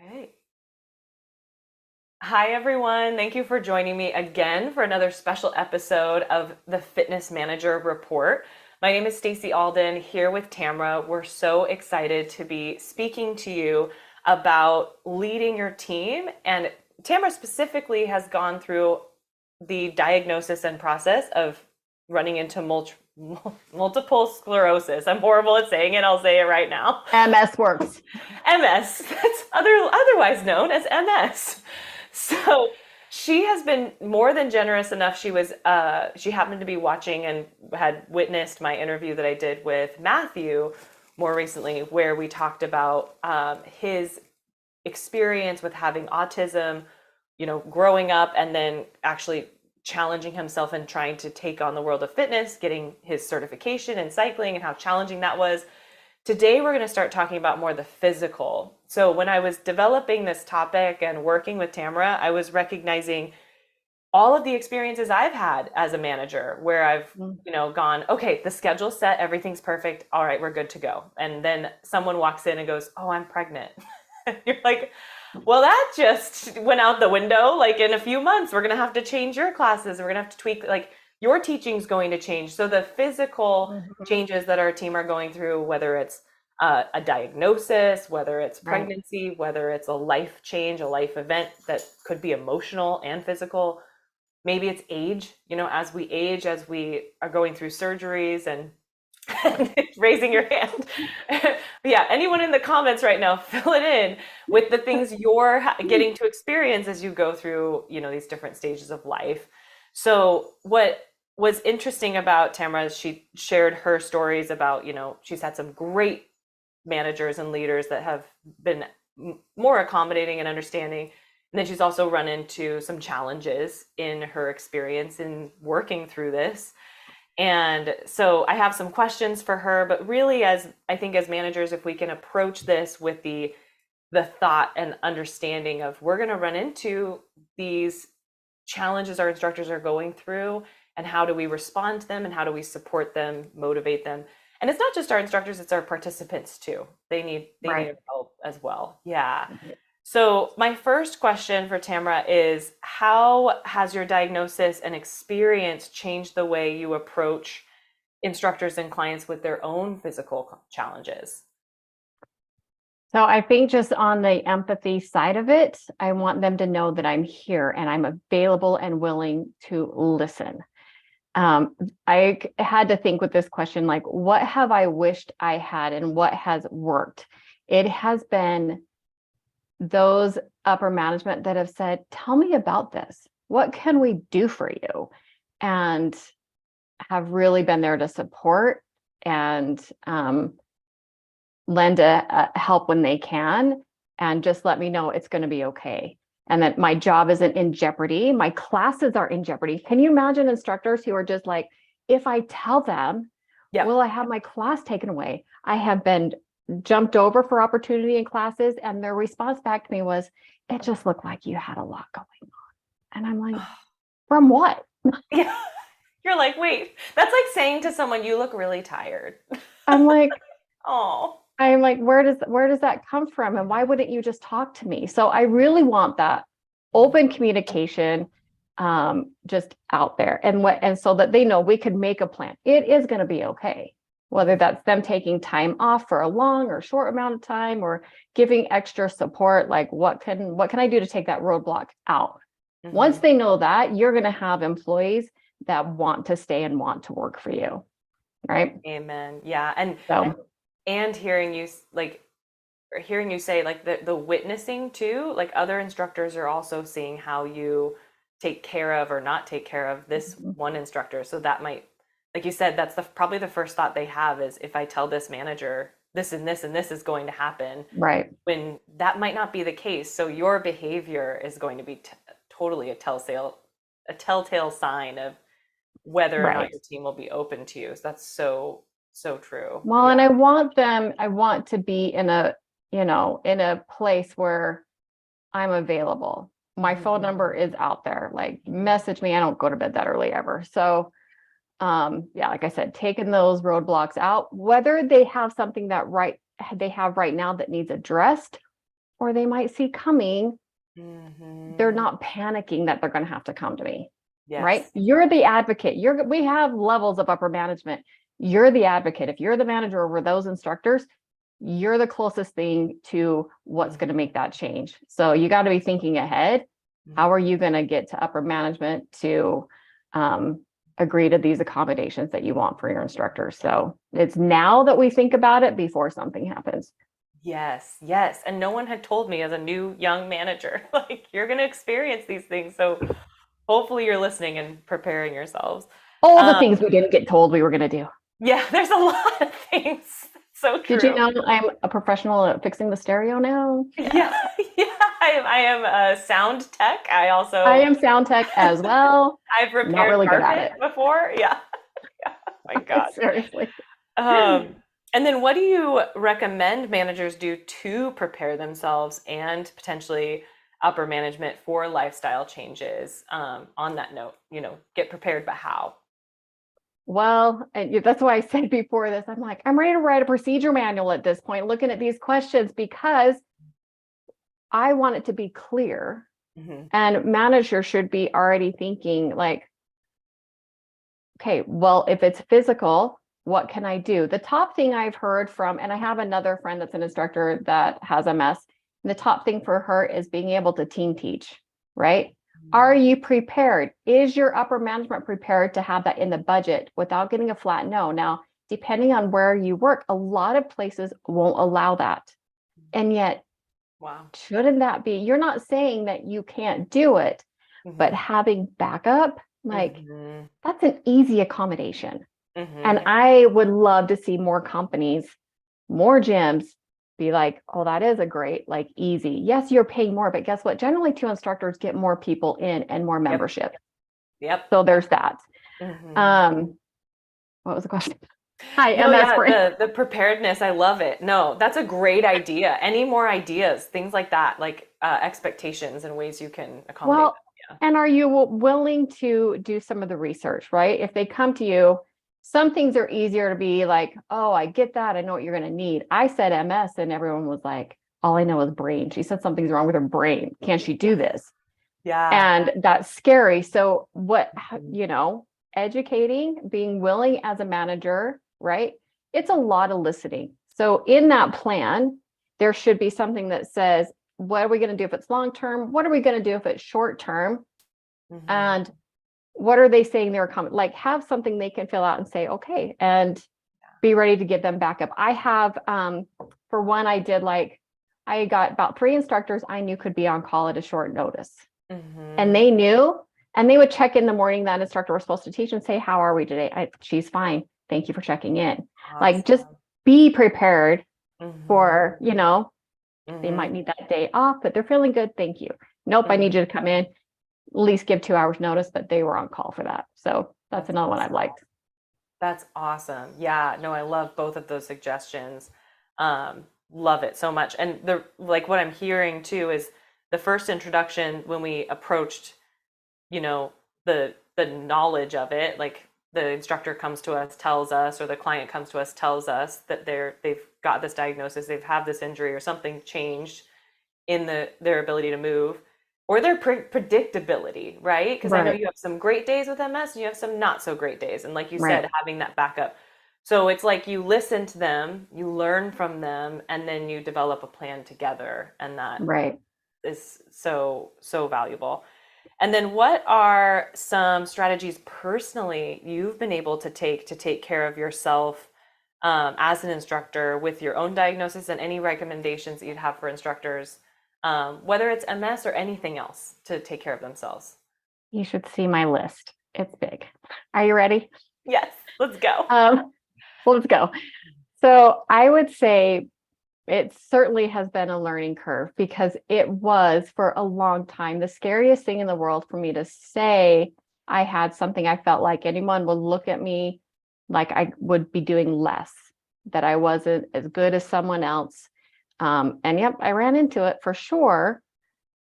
Okay. Hi, everyone. Thank you for joining me again for another special episode of the Fitness Manager Report. My name is Stacy Alden here with Tamra. We're so excited to be speaking to you about leading your team. And Tamra specifically has gone through the diagnosis and process of running into multiple sclerosis. I'm horrible at saying it. I'll say it right now. MS works. MS. That's otherwise known as MS. So she has been more than generous enough. She happened to be watching and had witnessed my interview that I did with Matthew more recently, where we talked about his experience with having autism, growing up and then actually challenging himself and trying to take on the world of fitness, getting his certification in cycling and how challenging that was. Today, we're going to start talking about more the physical. So when I was developing this topic and working with Tamra, I was recognizing all of the experiences I've had as a manager where I've, gone, okay, the schedule's set, everything's perfect. All right, we're good to go. And then someone walks in and goes, oh, I'm pregnant. You're like, well, that just went out the window. Like in a few months, we're going to have to change your classes. We're going to have to tweak, like your teaching's going to change. So the physical changes that our team are going through, whether it's a diagnosis, whether it's pregnancy, whether it's a life change, a life event that could be emotional and physical. Maybe it's age, as we age, as we are going through surgeries and raising your hand. Yeah, anyone in the comments right now, fill it in with the things you're getting to experience as you go through, these different stages of life. So what was interesting about Tamra is she shared her stories about, she's had some great managers and leaders that have been more accommodating and understanding. And then she's also run into some challenges in her experience in working through this. And so I have some questions for her, but really as managers, if we can approach this with the thought and understanding of we're going to run into these challenges our instructors are going through, and how do we respond to them, and how do we support them, motivate them. And it's not just our instructors, it's our participants too. They need help as well. Yeah. So my first question for Tamra is, how has your diagnosis and experience changed the way you approach instructors and clients with their own physical challenges? So I think just on the empathy side of it, I want them to know that I'm here and I'm available and willing to listen. I had to think with this question, like, what have I wished I had and what has worked? It has been those upper management that have said, tell me about this. What can we do for you? And have really been there to support and lend a help when they can, and just let me know it's going to be okay. And that my job isn't in jeopardy. My classes are in jeopardy. Can you imagine instructors who are just like, if I tell them, will I have my class taken away? I have been jumped over for opportunity in classes, and their response back to me was, it just looked like you had a lot going on. And I'm like, from what? Yeah. You're like, wait, that's like saying to someone, you look really tired. I'm like, oh. I'm like, where does that come from? And why wouldn't you just talk to me? So I really want that open communication just out there, and so that they know we could make a plan. It is going to be okay. Whether that's them taking time off for a long or short amount of time, or giving extra support, like what can I do to take that roadblock out? Once they know that, you're going to have employees that want to stay and want to work for you. Right. Amen. Yeah. And so, and hearing you say like the witnessing too, like other instructors are also seeing how you take care of or not take care of this one instructor. So that might, like you said, that's probably the first thought they have is, if I tell this manager this and this and this is going to happen, right, when that might not be the case. So your behavior is going to be totally a telltale sign of whether or not your team will be open to you. So that's so true. Well, and I want to be in a place where I'm available. My phone number is out there. Like, message me. I don't go to bed that early ever. So like I said, taking those roadblocks out, whether they have something that they have right now that needs addressed, or they might see coming, they're Mm-hmm. not panicking that they're going to have to come to me, right? Yes. You're the advocate. We have levels of upper management. You're the advocate. If you're the manager over those instructors, you're the closest thing to what's going to make that change. So you got to be thinking ahead. How are you going to get to upper management to agree to these accommodations that you want for your instructors? So it's now that we think about it before something happens. Yes, yes. And no one had told me as a new young manager, like you're going to experience these things. So hopefully you're listening and preparing yourselves. All the Um, things we didn't get told we were going to do. yeah, there's a lot of things. So Did you true. know I'm a professional at fixing the stereo now? Yeah, Yeah. yeah. I am a sound tech. I I also am sound tech as well. I've Not repaired really good at carpet it. before. Yeah. Yeah. My God. Seriously. Um, and then what do you recommend managers do to prepare themselves and potentially upper management for lifestyle changes? On that note, get prepared, but how? Well, and that's why I said before this, I'm like, I'm ready to write a procedure manual at this point, looking at these questions, because I want it to be clear. Hmm. And managers should be already thinking like, okay, well, if it's physical, what can I do? The top thing I've heard from, and I have another friend that's an instructor that has MS, and the top thing for her is being able to team teach, right? Are you prepared? Is your upper management prepared to have that in the budget without getting a flat no? Now, depending on where you work, a lot of places won't allow that. And yet, Wow. shouldn't that be? You're not saying that you can't do it, but Hmm. having backup, like Hmm. that's an easy accommodation. And Hmm. I would love to see more companies, more gyms be like, oh, that is a great, like easy. Yes, you're paying more, but guess what? Generally, two instructors get more people in and more Yep. membership. Yep. So there's that. Hmm. Um, what was the question? Hi, No, MS yeah, brain. the preparedness, I love it. No, that's a great idea. Any more ideas, things like that, like expectations and ways you can accommodate Well, them. and are you willing to do some of the research, right? If they come to you, some things are easier to be like, oh, I get that. I know what you're going to need. I said MS, and everyone was like, all I know is brain. She said something's wrong with her brain. Can she Yeah. do this? Yeah. And that's scary. So, what, Mhm. educating, being willing as a manager, right? It's a lot of listening. So, in that plan, there should be something that says, what are we going to do if it's long term? What are we going to do if it's short term? Mhm. And what are they saying they're coming? Like, have something they can fill out and say, okay, and be ready to give them backup. I have, for one, I got about 3 instructors I knew could be on call at a short notice. And Mhm. they knew, and they would check in the morning that instructor was supposed to teach and say, how are we today? She's fine. Thank you for checking in. Like, just Awesome. be prepared Mhm. for, they might Mhm. need that day off, but they're feeling good. Thank you. Nope, I need Mhm. you to come in, at least give 2 hours notice, but they were on call for that. So that's That's another one I've awesome. liked. That's awesome. Yeah, no, I love both of those suggestions. Love it so much. And the like what I'm hearing too is the first introduction when we approached, you know, the knowledge of it, like the instructor comes to us, tells us, or the client comes to us, tells us that they've got this diagnosis, they've had this injury or something changed in their ability to move or their predictability, right? Because I know Right, you have some great days with MS and you have some not so great days. And like you right, said, having that backup. So it's like you listen to them, you learn from them, and then you develop a plan together. And that right. is so, so valuable. And then what are some strategies personally you've been able to take care of yourself as an instructor with your own diagnosis and any recommendations that you'd have for instructors, whether it's MS or anything else to take care of themselves? You should see my list. It's big. Are you ready? Yes, let's go. Um, well, let's go. So I would say it certainly has been a learning curve, because it was for a long time the scariest thing in the world for me to say I had something. I felt like anyone would look at me like I would be doing less, that I wasn't as good as someone else. And yep, I ran into it for sure.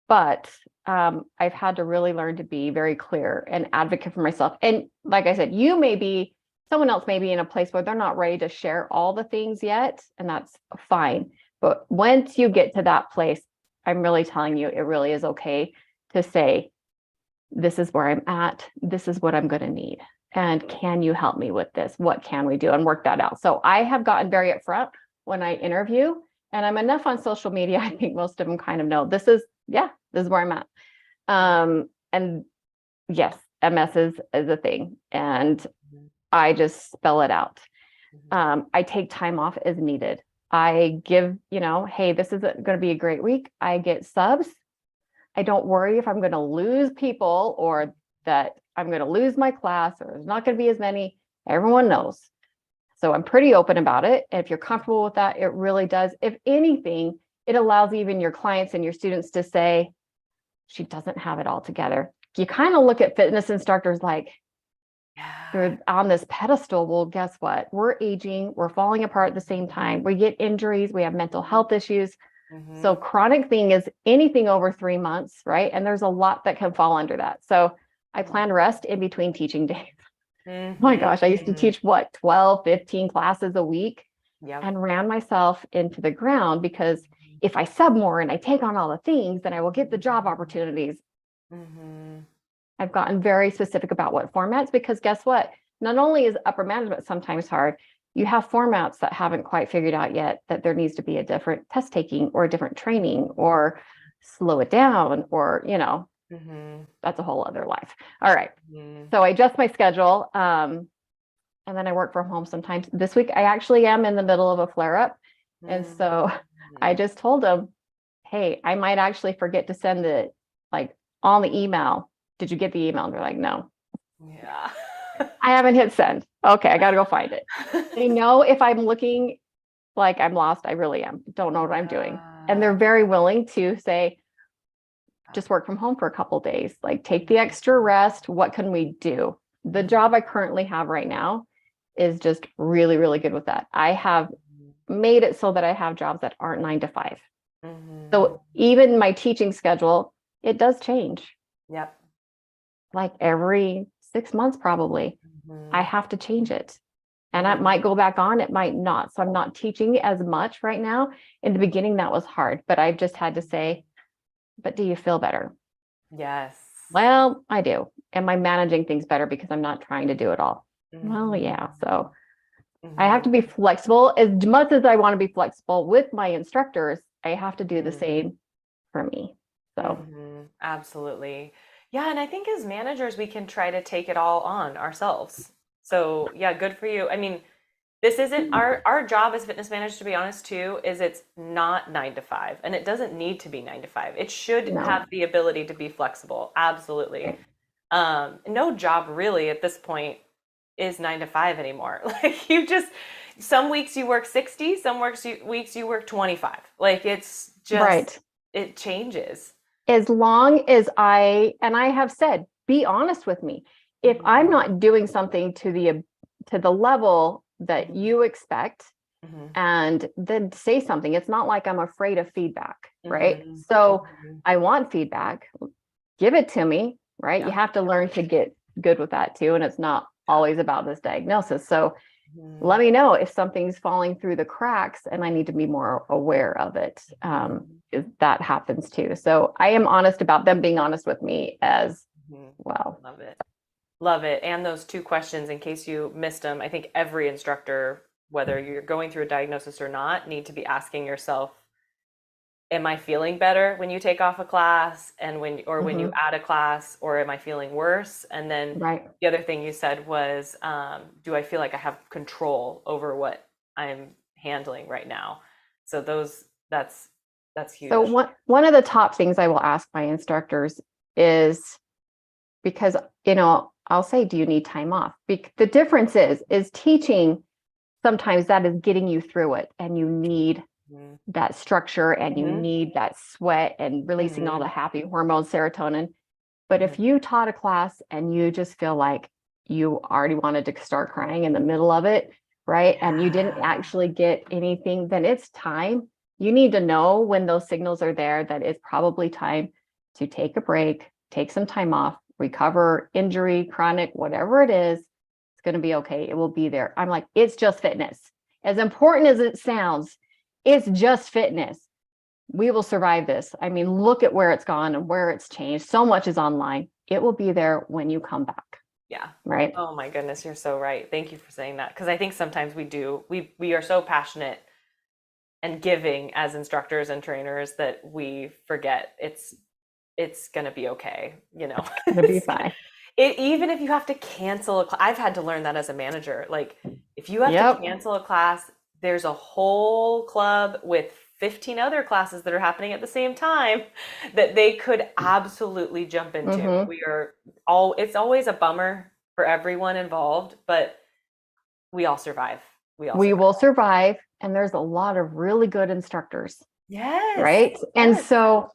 But I've had to really learn to be very clear and advocate for myself. And like I said, someone else may be in a place where they're not ready to share all the things yet, and that's fine. But once you get to that place, I'm really telling you, it really is okay to say, this is where I'm at. This is what I'm going to need. And can you help me with this? What can we do? And work that out. So I have gotten very upfront when I interview, and I'm enough on social media. I think most of them kind of know this is where I'm at. And yes, MS is a thing. And I just spell it out. I take time off as needed. I give, hey, this is going to be a great week. I get subs. I don't worry if I'm going to lose people or that I'm going to lose my class or there's not going to be as many. Everyone knows. So I'm pretty open about it. And if you're comfortable with that, it really does. If anything, it allows even your clients and your students to say, she doesn't have it all together. You kind of look at fitness instructors like, they're on this pedestal. Well, guess what? We're aging, we're falling apart at the same time. We get injuries, we have mental health issues. So chronic thing is anything over 3 months, right? And there's a lot that can fall under that. So I plan rest in between teaching days. Oh my gosh, I used to teach 12, 15 classes a week and ran myself into the ground because if I sub more and I take on all the things, then I will get the job opportunities. I've gotten very specific about what formats, because guess what? Not only is upper management sometimes hard, you have formats that haven't quite figured out yet that there needs to be a different test taking or a different training or slow it down or, that's a whole other life. All right. So I adjust my schedule. And then I work from home sometimes. This week, I actually am in the middle of a flare up. And so I just told them, hey, I might actually forget to send it on the email. Did you get the email? And they're like, no. Yeah. I haven't hit send. Okay, I got to go find it. They know if I'm looking like I'm lost, I really am. Don't know what I'm doing. And they're very willing to say, just work from home for a couple of days, take the extra rest. What can we do? The job I currently have right now is just really, really good with that. I have made it so that I have jobs that aren't 9 to 5. So even my teaching schedule, it does change. Yep. Every 6 months, probably. I have to change it. And it might go back on, it might not. So I'm not teaching as much right now. In the beginning, that was hard, but I've just had to say, but do you feel better? Yes. Well, I do. Am I managing things better because I'm not trying to do it all? Well, yeah. So I have to be flexible. As much as I want to be flexible with my instructors, I have to do the same for me. So absolutely. Yeah. And I think as managers, we can try to take it all on ourselves. So yeah, good for you. I mean, this isn't our job as fitness managers, to be honest, too, is it's not 9 to 5, and it doesn't need to be 9 to 5. It should have the ability to be flexible. Absolutely. No job really at this point is 9 to 5 anymore. Some weeks you work 60, some weeks you work 25. It's just, it changes. As long as I have said, be honest with me. If I'm not doing something to the level that you expect, and then say something. It's not like I'm afraid of feedback, right? So I want feedback. Give it to me, right? You have to learn to get good with that too. And it's not always about this diagnosis. So let me know if something's falling through the cracks and I need to be more aware of it. If that happens too. So I am honest about them being honest with me as well. Love it. Love it. And those 2 questions, in case you missed them, I think every instructor, whether you're going through a diagnosis or not, need to be asking yourself, am I feeling better when you take off a class and when you add a class, or am I feeling worse? And then the other thing you said was, do I feel like I have control over what I'm handling right now? So that's huge. So one of the top things I will ask my instructors is, because, I'll say, do you need time off? The difference is teaching, sometimes that is getting you through it, and you need that structure, and you need that sweat and releasing all the happy hormones, serotonin. But if you taught a class and you just feel like you already wanted to start crying in the middle of it, right? And you didn't actually get anything, then it's time. You need to know when those signals are there that it's probably time to take a break, take some time off, recover, injury, chronic, whatever it is, it's going to be okay. It will be there. I'm like, it's just fitness. As important as it sounds, it's just fitness. we will survive this. I mean, look at where it's gone and where it's changed. So much is online. It will be there when you come back. Yeah. Right. Oh my goodness, you're so right. Thank you for saying that. Because I think sometimes we are so passionate and giving as instructors and trainers that we forget it's gonna be okay, you know. It'll be fine. Even if you have to cancel a class, I've had to learn that as a manager. Like if you have to Yep. cancel a class, there's a whole club with 15 other classes that are happening at the same time that they could absolutely jump into. Mm-hmm. It's always a bummer for everyone involved, but we all survive. We all We survive. will survive. And there's a lot of really good instructors. Yes. Right. And Yes. so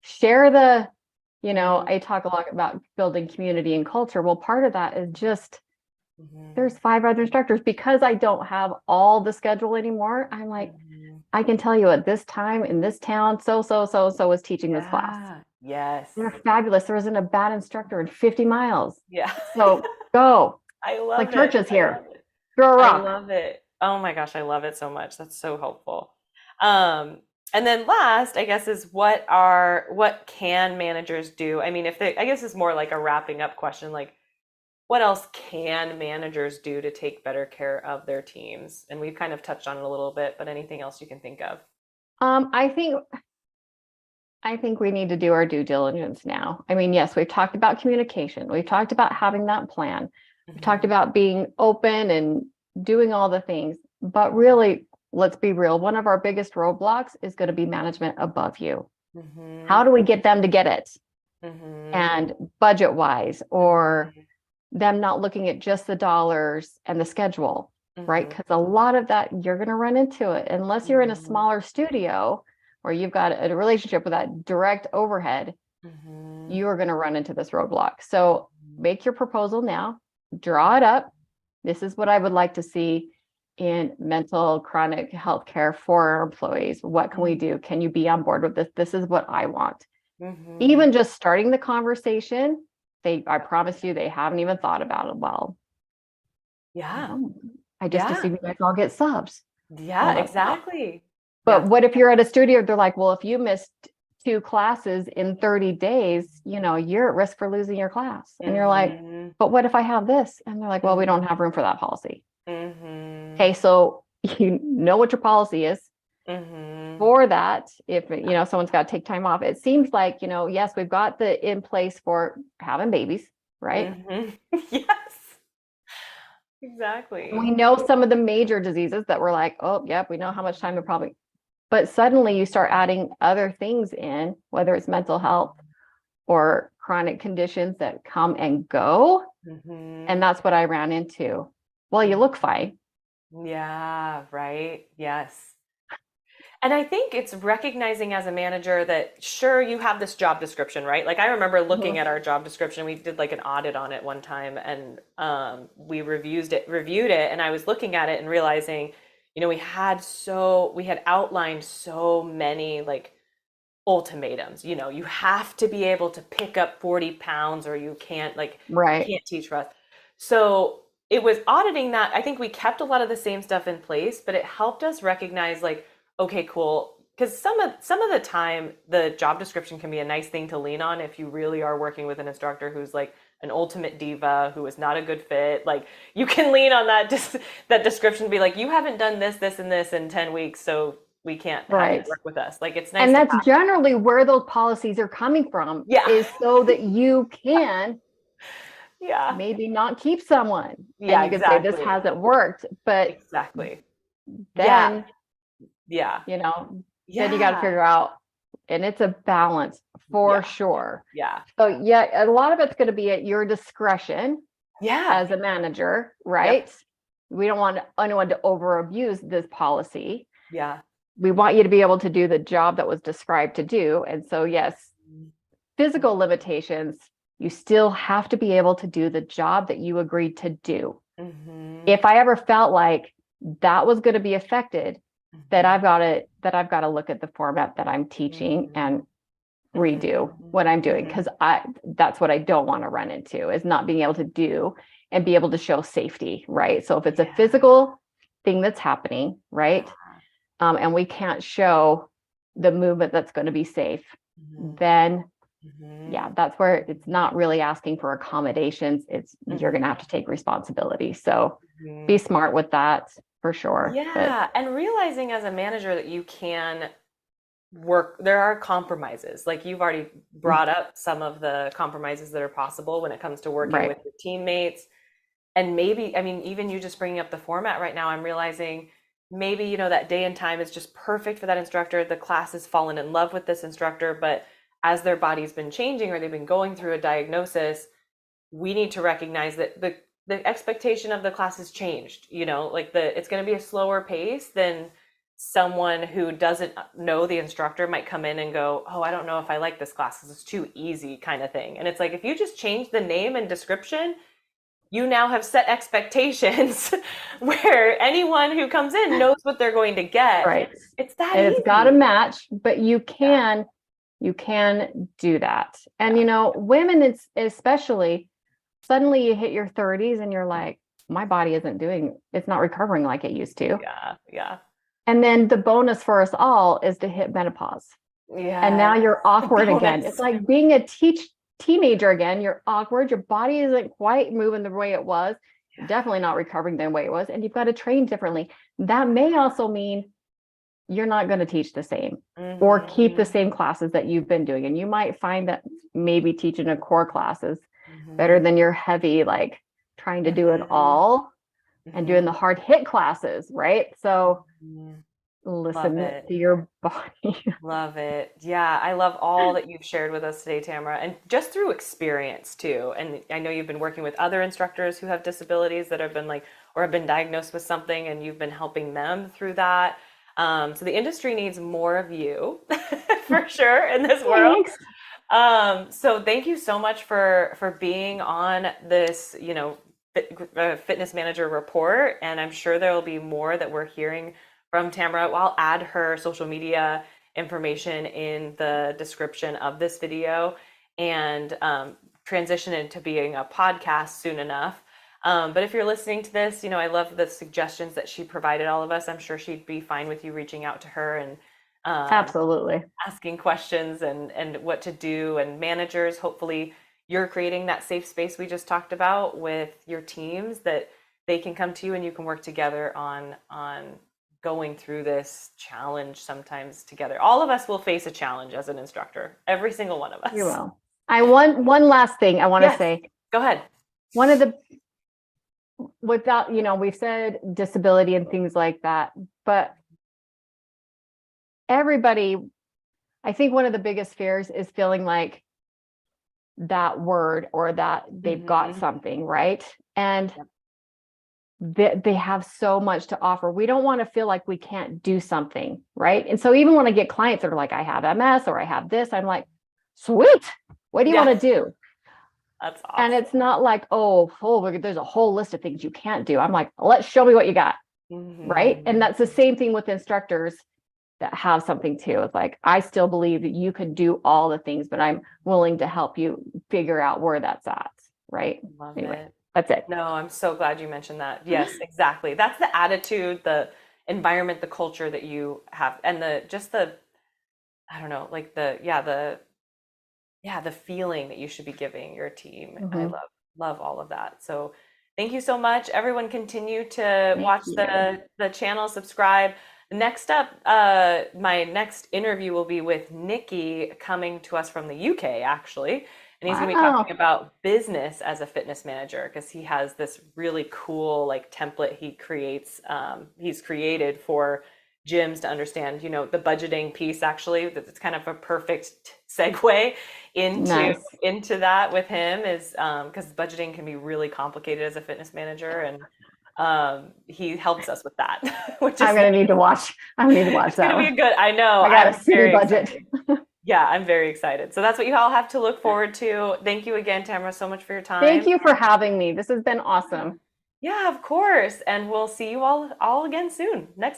share Mhm. I talk a lot about building community and culture. Well, part of that is just Mhm. there's 5 other instructors because I don't have all the schedule anymore. I'm like, Mhm. I can tell you at this time in this town, so is teaching this class. Yeah. Yes. They're fabulous. There isn't a bad instructor in 50 miles. Yeah. So go. I Like love it. churches I love here. it. Throw a I rock. love it. Oh my gosh, I love it so much. That's so helpful. Um, and then last, I guess, is what can managers do? I mean, I guess it's more like a wrapping up question, like what else can managers do to take better care of their teams? And we've kind of touched on it a little bit, but anything else you can think of? Um, I think I think we need to do our due diligence now. I mean, yes, we've talked about communication. We've talked about having that plan. We've talked Mhm. about being open and doing all the things. But really, let's be real. One of our biggest roadblocks is going to be management above you. How Mhm. do we get them to get it? Mhm. And budget wise, or Mhm. them not looking at just the dollars and the schedule, right? Mhm. Because a lot of that you're going to run into it unless you're in a Mhm. smaller studio or you've got a relationship with that direct overhead, Mhm. you are going to run into this roadblock. So make your proposal now, draw it up. This is what I would like to see in mental chronic health care for our employees. What can we Mhm. do? Can you be on board with this? This is what I want. Mhm. Even just starting the conversation, I promise you, they haven't even thought about it. Well, Yeah. I just Yeah. assume you guys all get subs. Yeah, Well, that's not. exactly. But Yeah. what if you're at a studio? They're like, well, if you missed 2 classes in 30 days, you're at risk for losing your class. And you're like, Mhm. but what if I have this? And they're like, well, we don't have Mhm. room for that policy. Mhm. Okay, so you know what your policy is Mhm. for that. If someone's got to take time off, it seems like, yes, we've got the in place for having babies, right? Mhm. Yes. We Exactly. know some of the major diseases that we're like, oh, yep, we know how much time it probably, but suddenly you start adding other things in, whether it's mental health or chronic conditions that come and go. And Mhm. that's what I ran into. Well, you look fine. Yeah, right. Yes. And I think it's recognizing as a manager that sure you have this job description, right? Like I remember looking Mhm. at our job description. We did like an audit on it one time and we reviewed it and I was looking at it and realizing, we had outlined so many like ultimatums. You have to be able to pick up 40 pounds or you Right. can't teach for us. So it was auditing that. I think we kept a lot of the same stuff in place, but it helped us recognize like, okay, cool. Because some of the time the job description can be a nice thing to lean on if you really are working with an instructor who's like an ultimate diva who is not a good fit. Like you can lean on that description to be like, you haven't done this, this, and this in 10 weeks, so we can't have you Right. work with us. Like it's nice And to that's have. generally where those policies are coming from, Yeah. is so that you can Yeah. maybe not keep someone. And Yeah, you could say this exactly. hasn't worked, but Exactly. Yeah. then, Yeah. you know, then you got to Yeah. figure out, and it's a balance for Yeah. sure. Yeah. So yeah, a lot of it's going to be at your discretion Yeah. as a manager, Yep. right? We don't want anyone to over abuse this policy. Yeah. We want you to be able to do the job that was described to do. And so, yes, physical limitations, you still have to be able to do the job that you agreed to do. Mm-hmm. If I ever felt like that was going to be affected, that Mm-hmm. I've got to look at the format that I'm teaching and redo what I'm doing, Mm-hmm. because that's what I don't want to run into, is not being able to do and be able to show safety, right? So if it's a Yeah. physical thing that's happening, Yeah. right? And we can't show the movement that's going to be safe, then yeah, that's where it's not really asking for accommodations. It's you're going to have to take responsibility. So be smart with that for sure. Yeah, and realizing as a manager that you can work, there are compromises. Like you've already brought up some of the compromises that are possible when it comes to working with your teammates. And maybe, I mean, even you just bringing up the format right now, I'm realizing maybe, you know, that day and time is just perfect for that instructor. The class has fallen in love with this instructor, but as their body's been changing or they've been going through a diagnosis, we need to recognize that the expectation of the class has changed. You know, like it's going to be a slower pace than someone who doesn't know the instructor might come in and go, oh, I don't know if I like this class, this is too easy, kind of thing. And it's like, if you just change the name and description, you now have set expectations where anyone who comes in knows what they're going to get. Right. It's that and easy. It's got to match, but you can do that. And you know, women, it's especially, suddenly you hit your 30s and you're like, my body it's not recovering like it used to. Yeah. And then the bonus for us all is to hit menopause. Yeah. And now you're awkward again. It's like being a teenager again. You're awkward. Your body isn't quite moving the way it was. You're definitely not recovering the way it was. And you've got to train differently. That may also mean you're not going to teach the same or keep the same classes that you've been doing. And you might find that maybe teaching a core class is better than your heavy, like trying to do it all and doing the hard hit classes, right? So listen to your body. Love it. Yeah, I love all that you've shared with us today, Tamra, and just through experience too. And I know you've been working with other instructors who have disabilities that have been or have been diagnosed with something, and you've been helping them through that. So the industry needs more of you for sure in this world. So thank you so much for being on this, you know, fitness manager report. And I'm sure there will be more that we're hearing from Tamra. I'll add her social media information in the description of this video and transition into being a podcast soon enough. But if you're listening to this, you know, I love the suggestions that she provided all of us. I'm sure she'd be fine with you reaching out to her and absolutely asking questions and what to do. And managers, hopefully you're creating that safe space we just talked about with your teams, that they can come to you and you can work together on going through this challenge sometimes together. All of us will face a challenge as an instructor, every single one of us. You will. I want one last thing I want to say. Go ahead. One of the, without, you know, we've said disability and things like that, but everybody, I think one of the biggest fears is feeling like that word or that they've got something, right? And they have so much to offer. We don't want to feel like we can't do something, right? And so even when I get clients that are like, I have MS or I have this, I'm like, sweet, what do you want to do? That's awesome. And it's not like, oh, there's a whole list of things you can't do. I'm like, let's show me what you got, right? And that's the same thing with instructors that have something too. It's like, I still believe that you can do all the things, but I'm willing to help you figure out where that's at, right? Love anyway, it. That's it. No, I'm so glad you mentioned that. Yes, exactly. That's the attitude, the environment, the culture that you have, and I don't know, like the feeling that you should be giving your team. I love all of that. So thank you so much. Everyone continue to watch the channel, subscribe. Next up, my next interview will be with Nikki, coming to us from the UK, actually. And he's going to be talking about business as a fitness manager, because he has this really cool like template he creates. He's created for gyms to understand, you know, the budgeting piece. Actually, it's kind of a perfect segue into that with him, is because budgeting can be really complicated as a fitness manager, and he helps us with that. Which is I'm gonna need to watch. I'm gonna need to watch that. It's gonna be good. I know. I got a city budget. Yeah, I'm very excited. So that's what you all have to look forward to. Thank you again, Tamra, so much for your time. Thank you for having me. This has been awesome. Yeah, of course. And we'll see you all again soon. Next